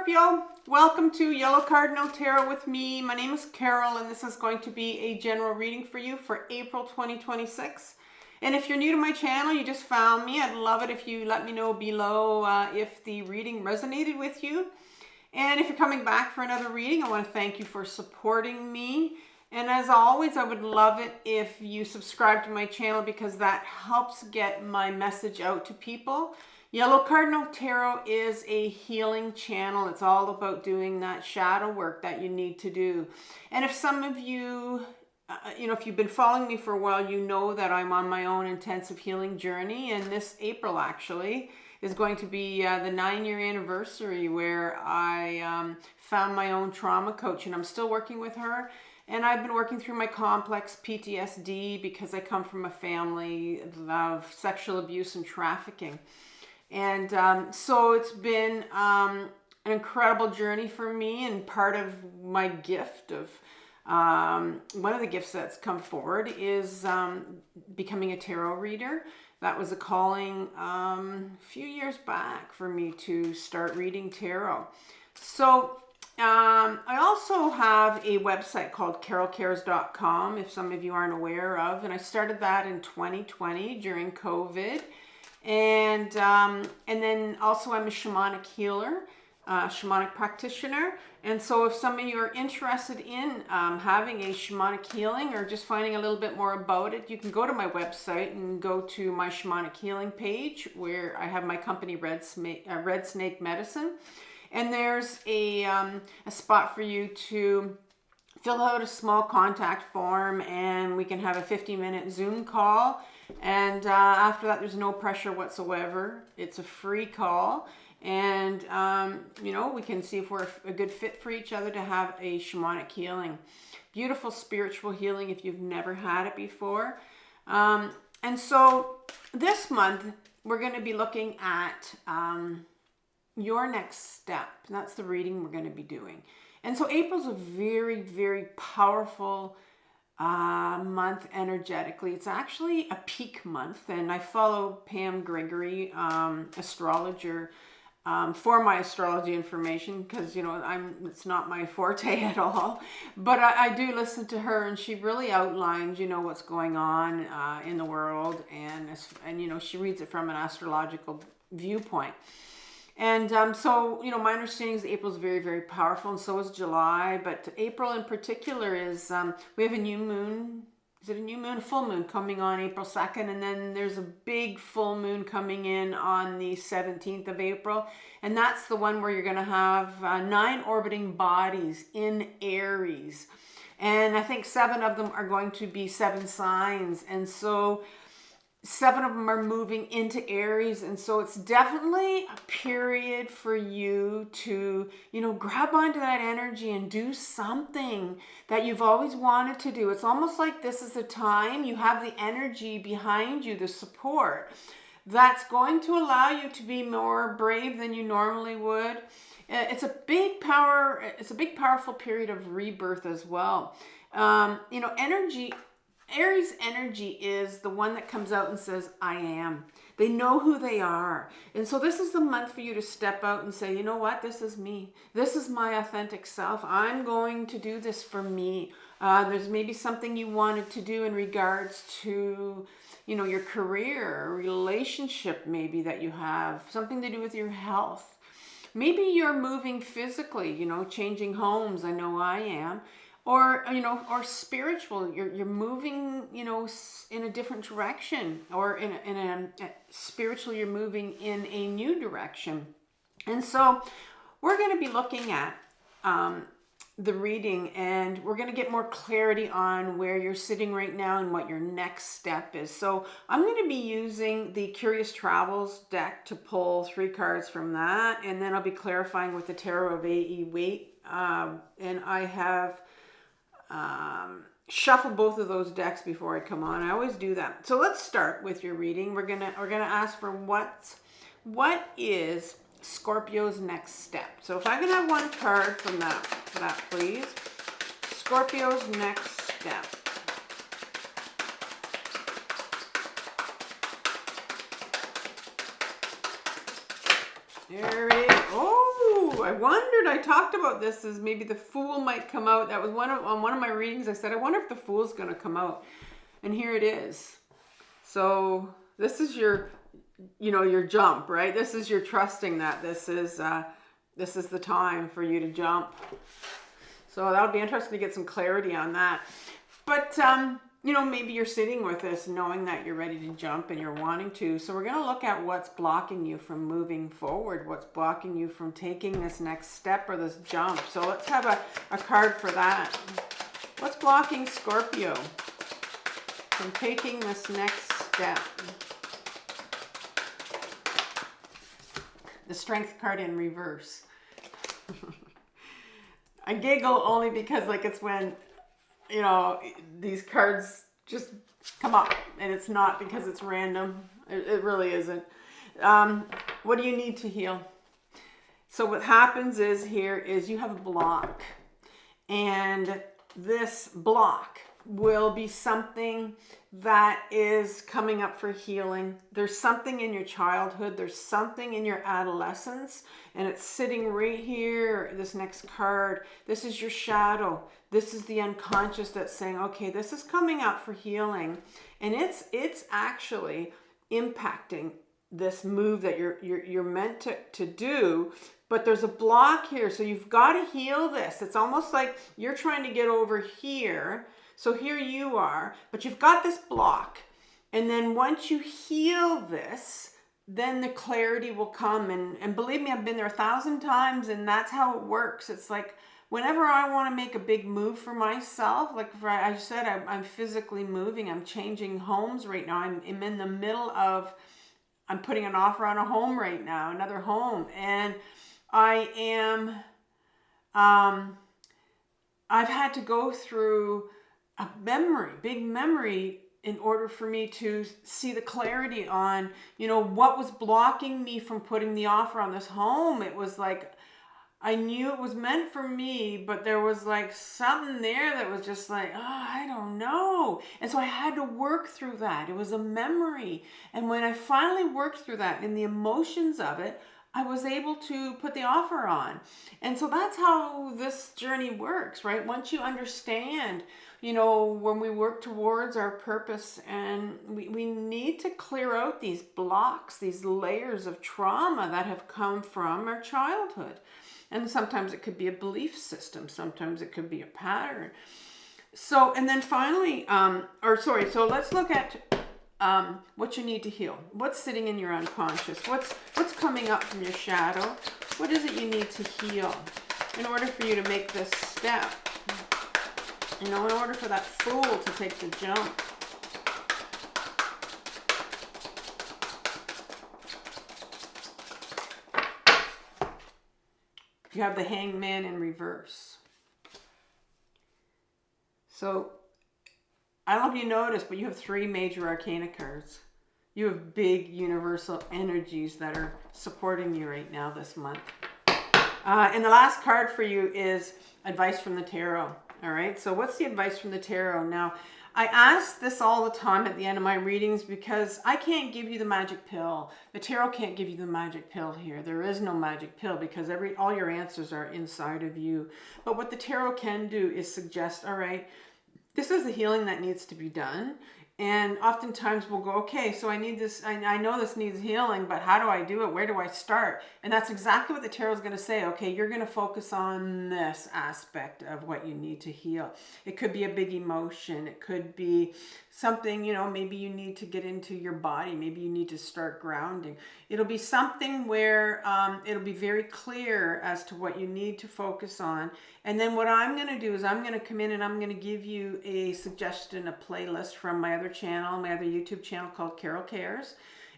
Scorpio, welcome to Yellow Cardinal Tarot with me. My name is Carole, and this is going to be a general reading for you for April 2026. And if you're new to my channel, you just found me, I'd love it if you let me know below if the reading resonated with you. And if you're coming back for another reading, I want to thank you for supporting me. And as always, I would love it if you subscribe to my channel because that helps get my message out to people. Yellow Cardinal Tarot is a healing channel. It's all about doing that shadow work that you need to do. And if some of you, if you've been following me for a while, you know that I'm on my own intensive healing journey. And this April actually is going to be the 9-year anniversary where I found my own trauma coach, and I'm still working with her. And I've been working through my complex PTSD because I come from a family of sexual abuse and trafficking. And so it's been an incredible journey for me, and part of my gift of one of the gifts that's come forward is becoming a tarot reader. That was a calling a few years back for me to start reading tarot. So I also have a website called carolecares.com, if some of you aren't aware of, and I started that in 2020 during COVID. And then also I'm a shamanic healer, shamanic practitioner. And so if some of you are interested in having a shamanic healing or just finding a little bit more about it, you can go to my website and go to my shamanic healing page where I have my company Red Snake Medicine. And there's a spot for you to fill out a small contact form, and we can have a 50-minute Zoom call. And after that, there's no pressure whatsoever. It's a free call. And, we can see if we're a good fit for each other to have a shamanic healing. Beautiful spiritual healing if you've never had it before. And so this month, we're going to be looking at your next step. That's the reading we're going to be doing. And so April's a very, very powerful month energetically. It's actually a peak month, and I follow Pam Gregory, astrologer, for my astrology information because it's not my forte at all, but I do listen to her, and she really outlines what's going on in the world, and she reads it from an astrological viewpoint. And so, my understanding is April's very, very powerful, and so is July. But April in particular is, we have a new moon. Is it a new moon? A full moon coming on April 2nd. And then there's a big full moon coming in on the 17th of April. And that's the one where you're going to have 9 orbiting bodies in Aries. And I think 7 of them are going to be 7 signs. And so 7 of them are moving into Aries, and so it's definitely a period for you to, grab onto that energy and do something that you've always wanted to do. It's almost like this is a time you have the energy behind you, the support, that's going to allow you to be more brave than you normally would. It's a big powerful period of rebirth as well. Aries energy is the one that comes out and says, I am. They know who they are. And so this is the month for you to step out and say, you know what? This is me. This is my authentic self. I'm going to do this for me. There's maybe something you wanted to do in regards to, your career, relationship maybe that you have, something to do with your health. Maybe you're moving physically, changing homes. I know I am. Or spiritual, you're moving, in a different direction, or spiritually, you're moving in a new direction. And so we're going to be looking at the reading, and we're going to get more clarity on where you're sitting right now and what your next step is. So I'm going to be using the Curious Travels deck to pull 3 cards from that, and then I'll be clarifying with the Tarot of A.E. Waite, and I have shuffle both of those decks before I come on. I always do that. So let's start with your reading. We're gonna ask for what is Scorpio's next step. So if I can have one card from that please. Scorpio's next step. There it is. Oh, I wondered, I talked about this as maybe the Fool might come out. That was on one of my readings. I said, I wonder if the Fool's going to come out. And here it is. So this is your, you know, your jump, right? This is your trusting that this is the time for you to jump. So that'll be interesting to get some clarity on that. But, you know, maybe you're sitting with this knowing that you're ready to jump and you're wanting to. So we're going to look at what's blocking you from moving forward, what's blocking you from taking this next step or this jump. So let's have a card for that. What's blocking Scorpio from taking this next step? The Strength card in reverse. I giggle only because, like, it's when, you know, these cards just come up, and it's not because it's random. It really isn't. What do you need to heal? So what happens is here is you have a block, and this block will be something that is coming up for healing. There's something in your childhood, there's something in your adolescence, and it's sitting right here, this next card. This is your shadow. This is the unconscious that's saying, okay, this is coming up for healing, and it's actually impacting this move that you're meant to do. But there's a block here, so you've got to heal this. It's almost like you're trying to get over here. So here you are, but you've got this block. And then once you heal this, then the clarity will come. And believe me, I've been there 1,000 times, and that's how it works. It's like whenever I want to make a big move for myself, like I said, I'm physically moving. I'm changing homes right now. I'm in the middle of, I'm putting an offer on a home right now, another home. And I am, I've had to go through a memory, big memory, in order for me to see the clarity on, you know, what was blocking me from putting the offer on this home. It was like, I knew it was meant for me, but there was like something there that was just like, oh, I don't know. And so I had to work through that. It was a memory. And when I finally worked through that and the emotions of it, I was able to put the offer on. And so that's how this journey works, right? Once you understand, you know, when we work towards our purpose, and we need to clear out these blocks, these layers of trauma that have come from our childhood. And sometimes it could be a belief system. Sometimes it could be a pattern. So, and then finally, so let's look at what you need to heal. What's sitting in your unconscious? What's coming up from your shadow? What is it you need to heal in order for you to make this step? You know, in order for that Fool to take the jump. You have the Hangman in reverse. So, I don't know if you noticed, but you have 3 major arcana cards. You have big universal energies that are supporting you right now this month. And the last card for you is advice from the tarot. All right, so what's the advice from the tarot? Now, I ask this all the time at the end of my readings because I can't give you the magic pill. The tarot can't give you the magic pill here. There is no magic pill because all your answers are inside of you. But what the tarot can do is suggest, all right, this is the healing that needs to be done. And oftentimes we'll go, okay, so I need this, I know this needs healing, but how do I do it? Where do I start? And that's exactly what the tarot is going to say. Okay, you're going to focus on this aspect of what you need to heal. It could be a big emotion. It could be something, you know, maybe you need to get into your body. Maybe you need to start grounding. It'll be something where it'll be very clear as to what you need to focus on. And then what I'm going to do is I'm going to come in and I'm going to give you a suggestion, a playlist from my other channel, my other YouTube channel called Carole Cares.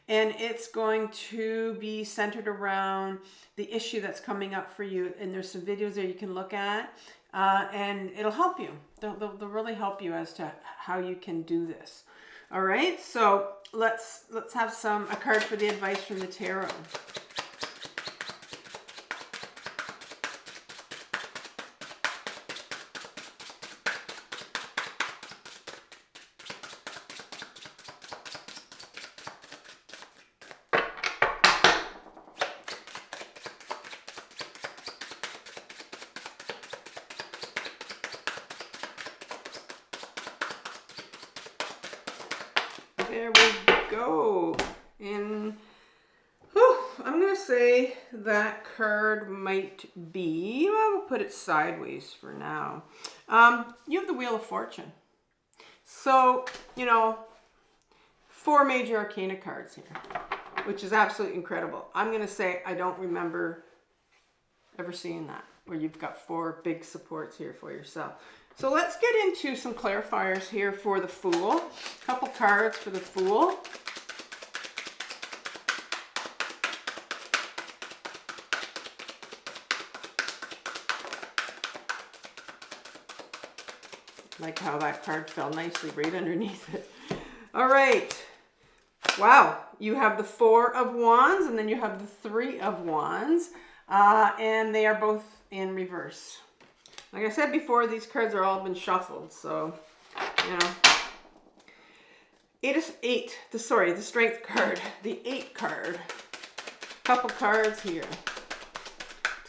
And it's going to be centered around the issue that's coming up for you. And there's some videos there you can look at. And it'll help you. They'll really help you as to how you can do this. All right, so let's have a card for the advice from the tarot. say that card might be, well, we'll put it sideways for now. You have the Wheel of Fortune. So, you know, 4 major arcana cards here, which is absolutely incredible. I'm going to say I don't remember ever seeing that, where you've got 4 big supports here for yourself. So let's get into some clarifiers here for the Fool. A couple cards for the Fool. Like how that card fell nicely right underneath it. All right. Wow. You have the 4 of Wands and then you have the 3 of Wands. And they are both in reverse. Like I said before, these cards are all been shuffled. So, you know. The Strength card. The 8 card. Couple cards here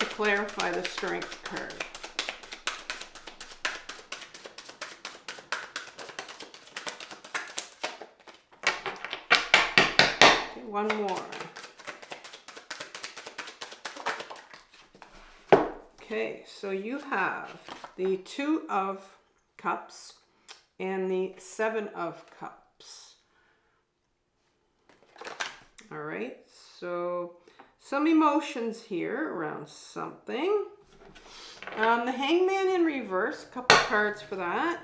to clarify the Strength card. One more. Okay, so you have the 2 of Cups and the 7 of Cups. All right, so some emotions here around something. The Hangman in reverse, a couple cards for that.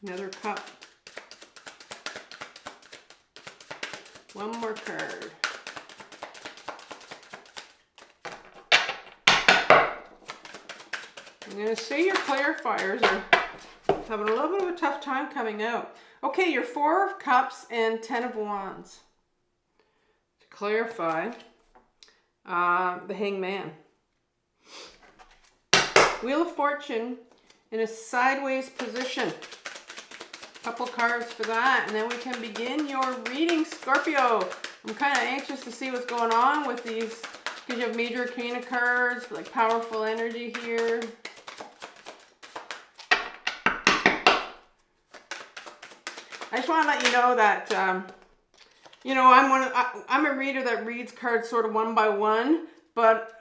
Another cup. One more card. I'm going to say your clarifiers are having a little bit of a tough time coming out. Okay, your 4 of Cups and 10 of Wands. To clarify, the Hangman. Wheel of Fortune in a sideways position. Couple cards for that, and then we can begin your reading, Scorpio. I'm kind of anxious to see what's going on with these, because you have major arcana cards, like powerful energy here. I just want to let you know that, you know, I'm a reader that reads cards sort of one by one, but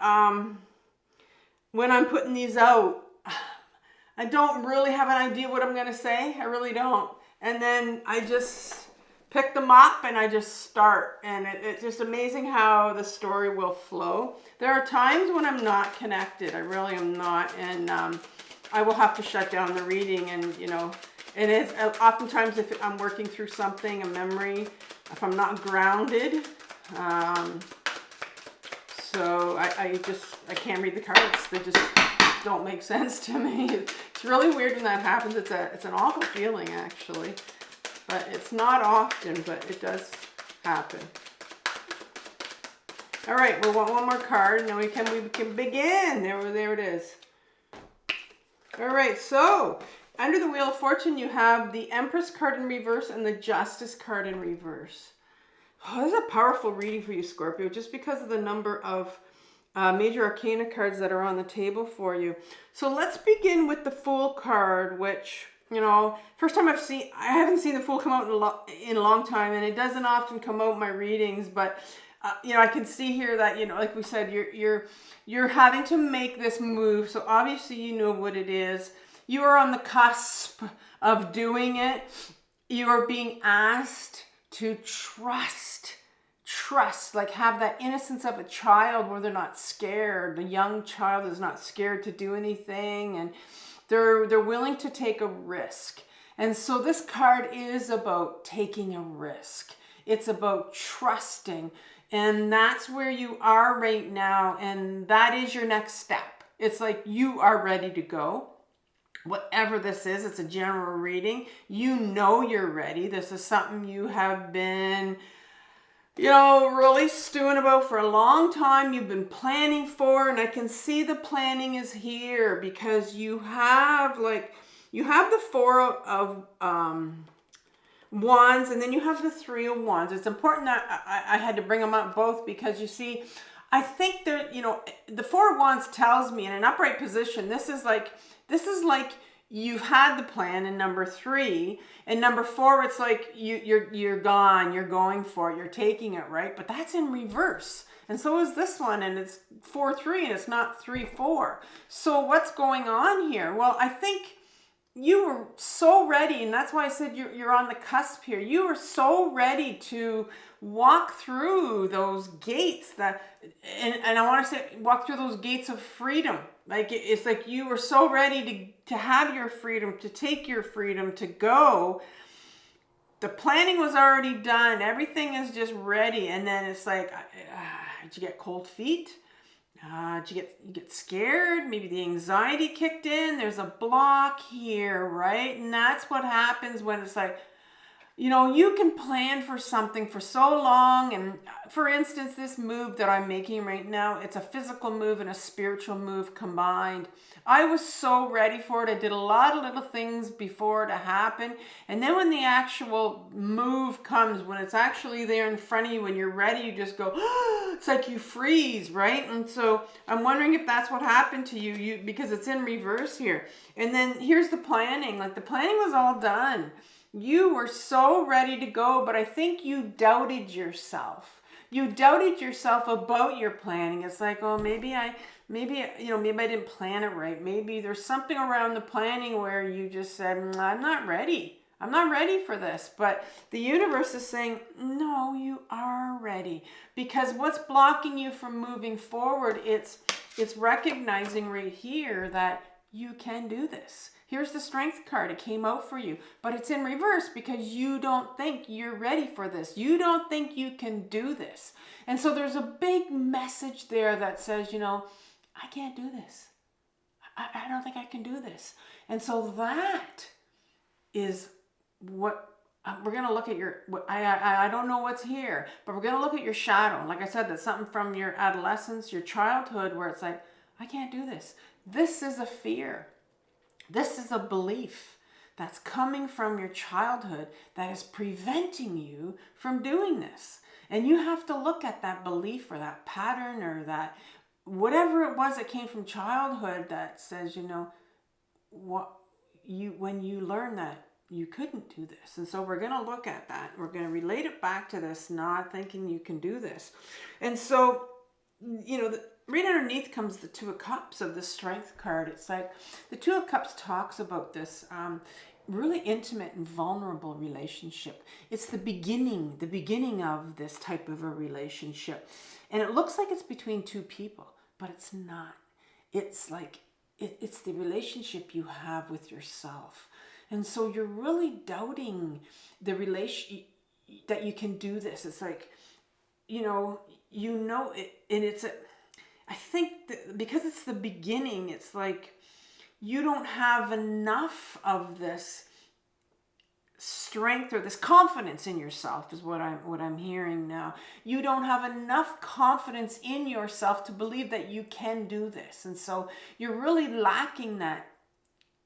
when I'm putting these out, I don't really have an idea what I'm going to say. I really don't. And then I just pick them up and I just start. And it's just amazing how the story will flow. There are times when I'm not connected. I really am not. And I will have to shut down the reading. And, you know, and it's oftentimes if I'm working through something, a memory, if I'm not grounded. So I can't read the cards. They just don't make sense to me. It's really weird when that happens. It's an awful feeling, actually, but it's not often, but it does happen. All right, we'll want one more card, and then we can begin. There it is. All right, so under the Wheel of Fortune, you have the Empress card in reverse and the Justice card in reverse. Oh, this is a powerful reading for you, Scorpio, just because of the number of major arcana cards that are on the table for you. So let's begin with the Fool card, which, you know, first time I haven't seen the Fool come out in a long time, and it doesn't often come out in my readings, but you know, I can see here that, you know, like we said, you're having to make this move. So obviously you know what it is. You are on the cusp of doing it. You are being asked to trust, like have that innocence of a child where they're not scared. The young child is not scared to do anything, and they're willing to take a risk. And so this card is about taking a risk. It's about trusting, and that's where you are right now, and that is your next step. It's like you are ready to go. Whatever this is, it's a general reading. You know you're ready. This is something you have been you know, really stewing about for a long time. You've been planning for, and I can see the planning is here because you have like, you have the Four of Wands, and then you have the Three of Wands. It's important that I had to bring them up both because you see, I think that, you know, the Four of Wands tells me in an upright position, this is like you've had the plan in number 3, and number 4, it's like you're gone, you're going for it, you're taking it, right? But that's in reverse. And so is this one, and it's 4-3, and it's not 3-4. So what's going on here? Well, I think you were so ready, and that's why I said you're on the cusp here. You were so ready to walk through those gates that, and I want to say walk through those gates of freedom. Like it's like you were so ready to have your freedom, to take your freedom, to go. The planning was already done. Everything is just ready, and then it's like, did you get cold feet? Did you get scared? Maybe the anxiety kicked in. There's a block here, right? And that's what happens when it's like, you know, you can plan for something for so long. And for instance, this move that I'm making right now, it's a physical move and a spiritual move combined. I was so ready for it. I did a lot of little things before it to happen. And then when the actual move comes, when it's actually there in front of you, when you're ready, you just go, it's like you freeze, right? And so I'm wondering if that's what happened to you, because it's in reverse here. And then here's the planning. Like the planning was all done. You were so ready to go, but I think you doubted yourself. You doubted yourself about your planning. It's like, oh, maybe I didn't plan it right. Maybe there's something around the planning where you just said, I'm not ready. I'm not ready for this. But the universe is saying, no, you are ready. Because what's blocking you from moving forward, it's recognizing right here that you can do this. Here's the Strength card. It came out for you, but it's in reverse because you don't think you're ready for this. You don't think you can do this. And so there's a big message there that says, you know, I can't do this. I don't think I can do this. And so that is what we're going to look at your, I don't know what's here, but we're going to look at your shadow. Like I said, that's something from your adolescence, your childhood, where it's like, I can't do this. This is a fear. This is a belief that's coming from your childhood that is preventing you from doing this. And you have to look at that belief or that pattern or that whatever it was that came from childhood that says, you know, when you learn that you couldn't do this. And so we're going to look at that. We're going to relate it back to this, not thinking you can do this. And so, you know, right underneath comes the Two of Cups of the Strength card. It's like the Two of Cups talks about this really intimate and vulnerable relationship. It's the beginning of this type of a relationship. And it looks like it's between two people, but it's not. It's like, it's the relationship you have with yourself. And so you're really doubting the relation that you can do this. It's like, you know it, and it's I think that because it's the beginning, it's like you don't have enough of this strength or this confidence in yourself is what I'm hearing now. You don't have enough confidence in yourself to believe that you can do this. And so you're really lacking that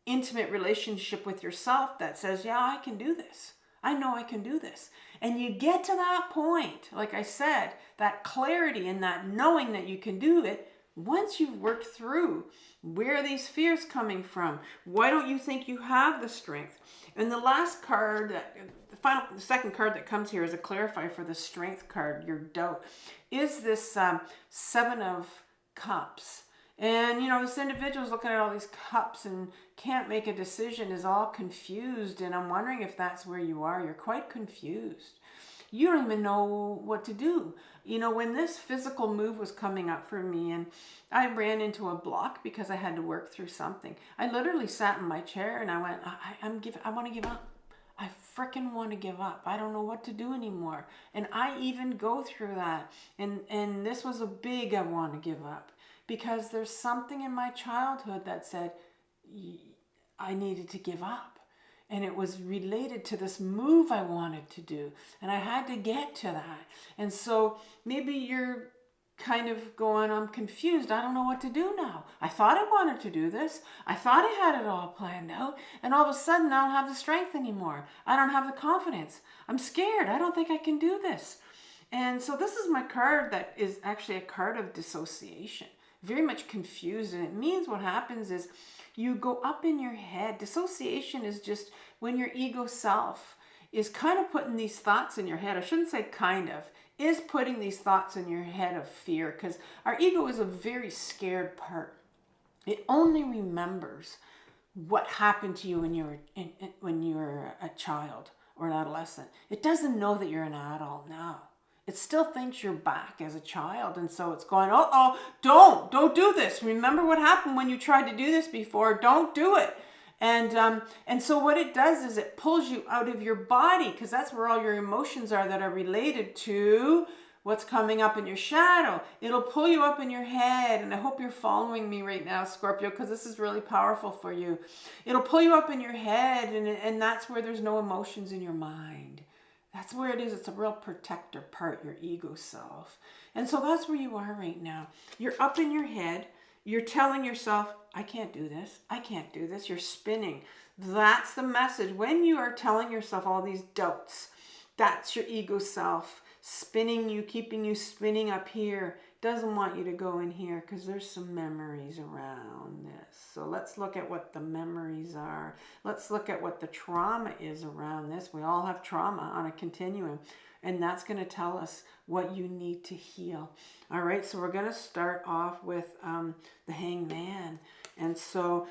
intimate relationship with yourself that says, yeah, I can do this. I know I can do this. And you get to that point, like I said, that clarity and that knowing that you can do it once you've worked through where are these fears coming from. Why don't you think you have the strength? And the last card, the second card that comes here as a clarifier for the Strength card, your doubt, is this Seven of Cups. And, you know, this individual's looking at all these cups and can't make a decision, is all confused. And I'm wondering if that's where you are. You're quite confused. You don't even know what to do. You know, when this physical move was coming up for me and I ran into a block because I had to work through something, I literally sat in my chair and I went, I want to give up. I freaking want to give up. I don't know what to do anymore. And I even go through that. And this was a big I want to give up. Because there's something in my childhood that said I needed to give up. And it was related to this move I wanted to do. And I had to get to that. And so maybe you're kind of going, I'm confused. I don't know what to do now. I thought I wanted to do this. I thought I had it all planned out. And all of a sudden, I don't have the strength anymore. I don't have the confidence. I'm scared. I don't think I can do this. And so this is my card that is actually a card of dissociation. Very much confused. And it means what happens is you go up in your head. Dissociation is just when your ego self is kind of putting these thoughts in your head. I shouldn't say kind of. Is putting these thoughts in your head of fear, because our ego is a very scared part. It only remembers what happened to you when you were a child or an adolescent. It doesn't know that you're an adult now. It still thinks you're back as a child, and so it's going, don't do this. Remember what happened when you tried to do this before? Don't do it. And so what it does is it pulls you out of your body, because that's where all your emotions are that are related to what's coming up in your shadow. It'll pull you up in your head, and I hope you're following me right now, Scorpio, because this is really powerful for you. It'll pull you up in your head, and that's where there's no emotions in your mind. That's where it is. It's a real protector part, your ego self. And so that's where you are right now. You're up in your head. You're telling yourself, I can't do this. I can't do this. You're spinning. That's the message. When you are telling yourself all these doubts, that's your ego self spinning you, keeping you spinning up here. Doesn't want you to go in here because there's some memories around this. So let's look at what the memories are. Let's look at what the trauma is around this. We all have trauma on a continuum. And that's going to tell us what you need to heal. All right, so we're going to start off with the Hangman. And so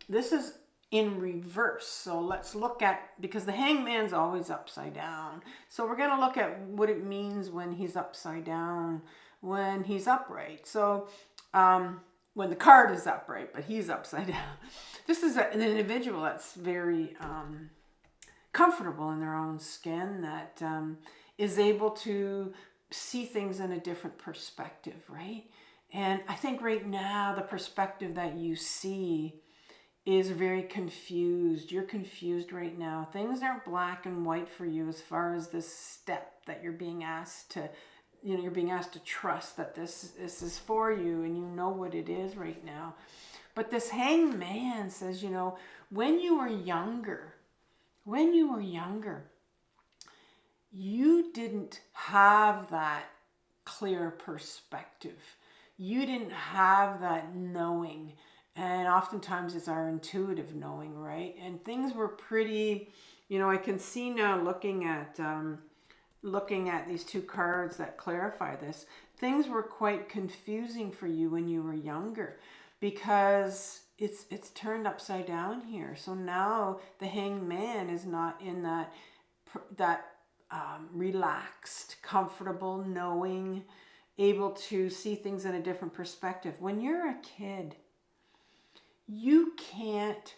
this is in reverse. So let's look at, because the Hangman's always upside down. So we're going to look at what it means when he's upside down, when he's upright. So when the card is upright, but he's upside down. This is an individual that's very comfortable in their own skin, that is able to see things in a different perspective, right? And I think right now the perspective that you see is very confused. You're confused right now. Things aren't black and white for you as far as this step that you're being asked to, you're being asked to trust that this is for you, and you know what it is right now. But this Hangman says, when you were younger, you didn't have that clear perspective. You didn't have that knowing. And oftentimes it's our intuitive knowing, right? And things were pretty, I can see now looking at these two cards that clarify this. Things were quite confusing for you when you were younger, because it's turned upside down here. So now the Hangman is not in that relaxed, comfortable, knowing, able to see things in a different perspective. When you're a kid, you can't,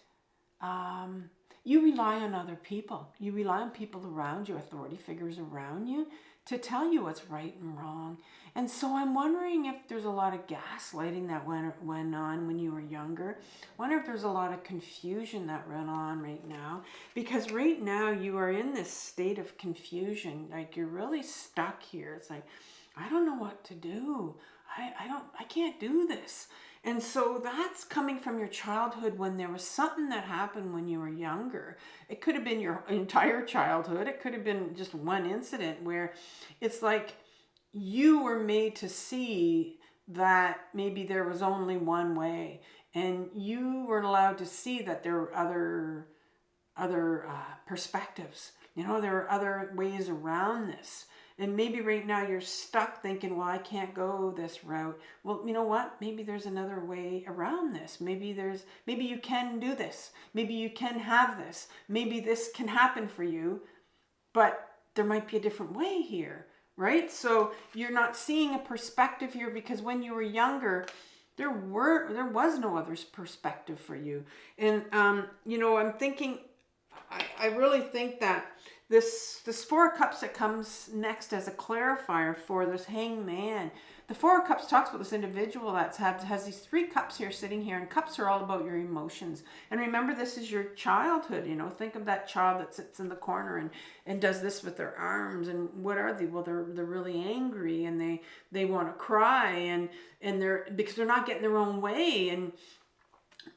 you rely on other people. You rely on people around you, authority figures around you, to tell you what's right and wrong. And so I'm wondering if there's a lot of gaslighting that went on when you were younger. I wonder if there's a lot of confusion that went on right now. Because right now you are in this state of confusion. Like, you're really stuck here. It's like, I don't know what to do. I can't do this. And so that's coming from your childhood, when there was something that happened when you were younger. It could have been your entire childhood. It could have been just one incident where it's like you were made to see that maybe there was only one way, and you weren't allowed to see that there were other perspectives. There are other ways around this. And maybe right now you're stuck thinking, well, I can't go this route. Well, you know what? Maybe there's another way around this. Maybe you can do this. Maybe you can have this. Maybe this can happen for you, but there might be a different way here, right? So you're not seeing a perspective here, because when you were younger, there was no other perspective for you. And, I'm thinking, I really think that this Four of Cups that comes next as a clarifier for this Hangman, The Four of Cups talks about this individual has these 3 cups here sitting here, and cups are all about your emotions. And remember, this is your childhood, you know. Think of that child that sits in the corner and does this with their arms. And what are they? Well, they're really angry, and they want to cry, and they're, because they're not getting their own way,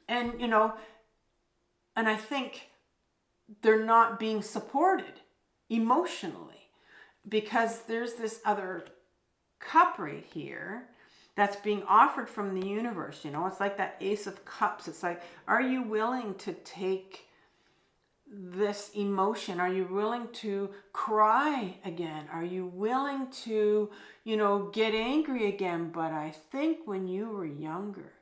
and you know, and I think they're not being supported emotionally, because there's this other cup right here that's being offered from the universe. You know, it's like that Ace of Cups. It's like, are you willing to take this emotion? Are you willing to cry again? Are you willing to, you know, get angry again? But I think when you were younger,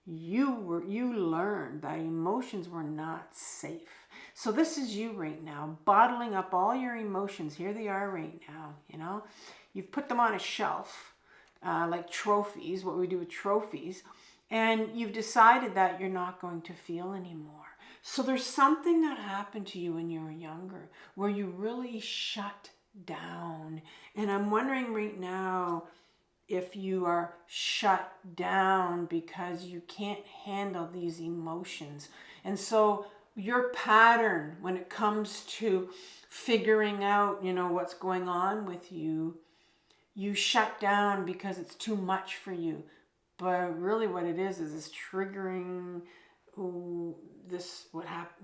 you learned that emotions were not safe. So this is you right now, bottling up all your emotions. Here they are right now, you know. You've put them on a shelf, like trophies, what we do with trophies, and you've decided that you're not going to feel anymore. So there's something that happened to you when you were younger where you really shut down. And I'm wondering right now if you are shut down because you can't handle these emotions. And so your pattern when it comes to figuring out, you know, what's going on with you, you shut down because it's too much for you. But really what it is triggering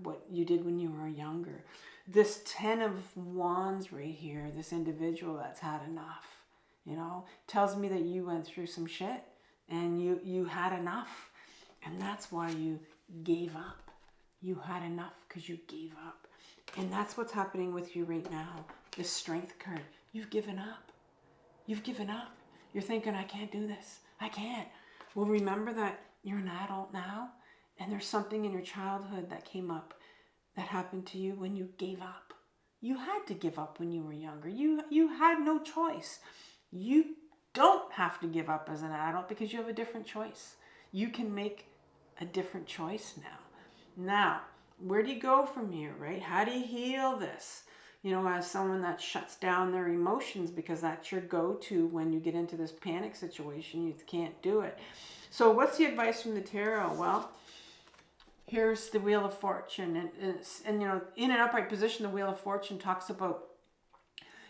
what you did when you were younger. This 10 of Wands right here, this individual that's had enough, you know, tells me that you went through some shit and you had enough. And that's why you gave up. You had enough because you gave up. And that's what's happening with you right now. The Strength card. You've given up. You've given up. You're thinking, I can't do this. I can't. Well, remember that you're an adult now, and there's something in your childhood that came up that happened to you when you gave up. You had to give up when you were younger. You had no choice. You don't have to give up as an adult because you have a different choice. You can make a different choice now. Now, where do you go from here, right? How do you heal this? You know, as someone that shuts down their emotions, because that's your go-to when you get into this panic situation, you can't do it. So what's the advice from the tarot? Well, here's the Wheel of Fortune. And you know, in an upright position, the Wheel of Fortune talks about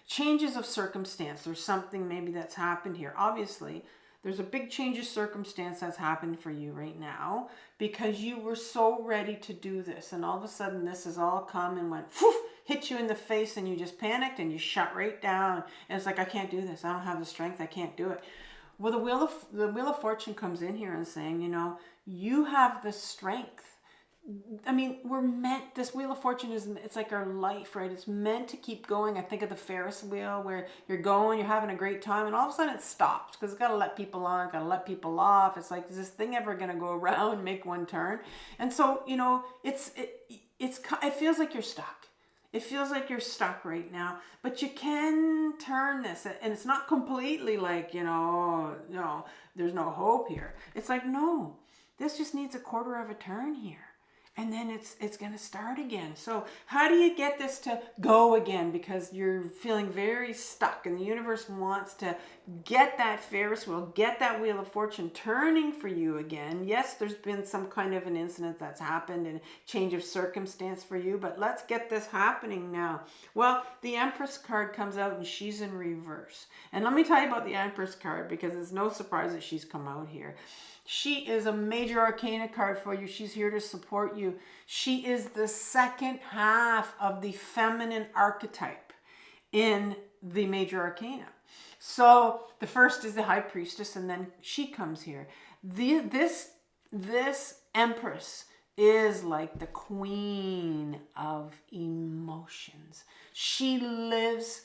changes of circumstance. There's something maybe that's happened here. Obviously, there's a big change of circumstance that's happened for you right now because you were so ready to do this. And all of a sudden, this has all come and went, poof, hit you in the face, and you just panicked and you shut right down. And it's like, I can't do this. I don't have the strength. I can't do it. Well, the Wheel of Fortune comes in here and saying, you know, you have the strength. I mean, we're meant, this Wheel of Fortune it's like our life, right? It's meant to keep going. I think of the Ferris wheel where you're going, you're having a great time, and all of a sudden it stops because it's got to let people on, got to let people off. It's like, is this thing ever going to go around and make one turn? And so, you know, it feels like you're stuck. It feels like you're stuck right now, but you can turn this, and it's not completely like, you know, no, there's no hope here. It's like, no, this just needs a quarter of a turn here. And then it's going to start again. So how do you get this to go again? Because you're feeling very stuck, and the universe wants to get that Ferris wheel, get that Wheel of Fortune turning for you again. Yes, there's been some kind of an incident that's happened and change of circumstance for you, but let's get this happening now. Well, the Empress card comes out and she's in reverse. And let me tell you about the Empress card because it's no surprise that she's come out here. She is a major arcana card for you. She's here to support you. She is the second half of the feminine archetype in the major arcana. So the first is the High Priestess, and then she comes here. This Empress is like the queen of emotions. She lives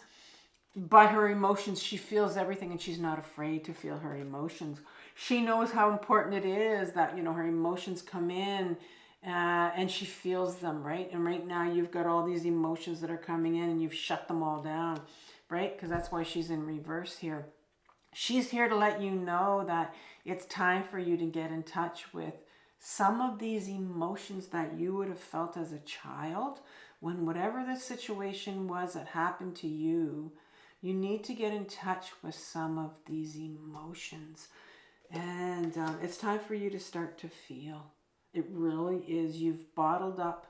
by her emotions. She feels everything, and she's not afraid to feel her emotions. She knows how important it is that, you know, her emotions come in and she feels them, right? And right now you've got all these emotions that are coming in and you've shut them all down, right? Because that's why she's in reverse here. She's here to let you know that it's time for you to get in touch with some of these emotions that you would have felt as a child when whatever the situation was that happened to you, You need to get in touch with some of these emotions. And it's time for you to start to feel. It really is. You've bottled up.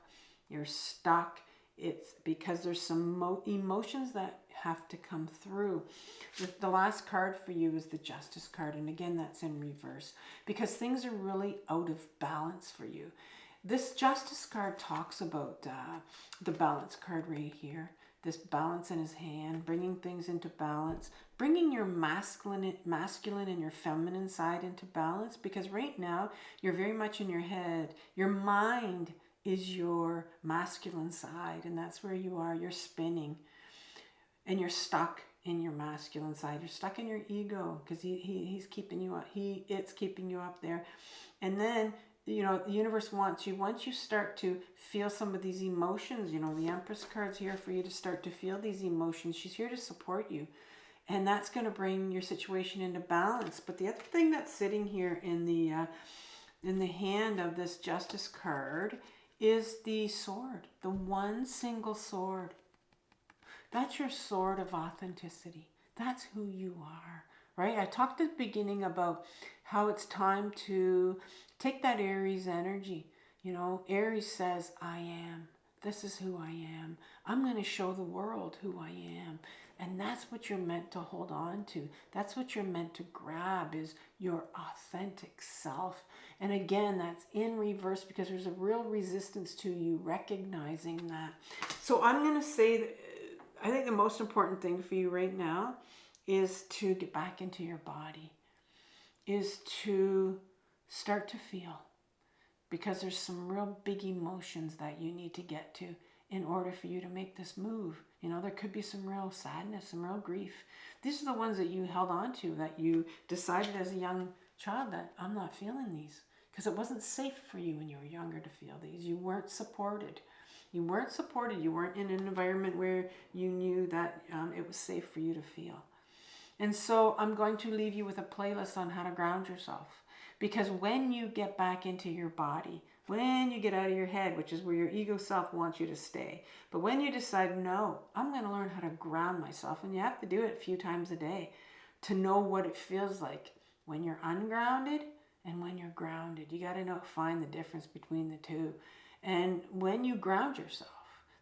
You're stuck. It's because there's some emotions that have to come through. The last card for you is the Justice card. And again, that's in reverse. Because things are really out of balance for you. This Justice card talks about the balance card right here. This balance in his hand, bringing things into balance, bringing your masculine and your feminine side into balance. Because right now, you're very much in your head. Your mind is your masculine side, and that's where you are. You're spinning, and you're stuck in your masculine side. You're stuck in your ego because he's keeping you up. It's keeping you up there. And then, you know, the universe wants you, once you start to feel some of these emotions, you know, the Empress card's here for you to start to feel these emotions. She's here to support you. And that's going to bring your situation into balance. But the other thing that's sitting here in the hand of this Justice card is the sword, the one single sword. That's your sword of authenticity. That's who you are, right? I talked at the beginning about how it's time to take that Aries energy. You know, Aries says, I am. This is who I am. I'm going to show the world who I am. And that's what you're meant to hold on to. That's what you're meant to grab, is your authentic self. And again, that's in reverse because there's a real resistance to you recognizing that. So I'm going to say that I think the most important thing for you right now is to get back into your body, is to start to feel, because there's some real big emotions that you need to get to in order for you to make this move. You know, there could be some real sadness, some real grief. These are the ones that you held on to, that you decided as a young child that I'm not feeling these, because it wasn't safe for you when you were younger to feel these. You weren't supported. You weren't supported. You weren't in an environment where you knew that it was safe for you to feel. And so I'm going to leave you with a playlist on how to ground yourself. Because when you get back into your body, when you get out of your head, which is where your ego self wants you to stay, but when you decide, no, I'm going to learn how to ground myself, and you have to do it a few times a day to know what it feels like when you're ungrounded and when you're grounded. You got to know, find the difference between the two. And when you ground yourself,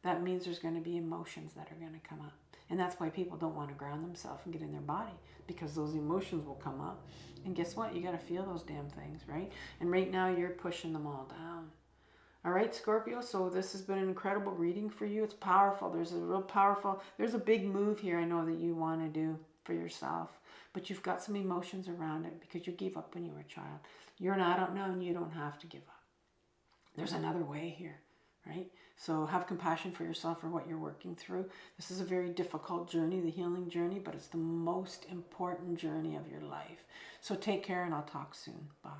that means there's going to be emotions that are going to come up. And that's why people don't want to ground themselves and get in their body, because those emotions will come up. And guess what? You got to feel those damn things, right? And right now you're pushing them all down. All right, Scorpio, so this has been an incredible reading for you. It's powerful. There's a big move here I know that you want to do for yourself. But you've got some emotions around it because you gave up when you were a child. You're an adult now and you don't have to give up. There's another way here, right? So have compassion for yourself for what you're working through. This is a very difficult journey, the healing journey, but it's the most important journey of your life. So take care, and I'll talk soon. Bye.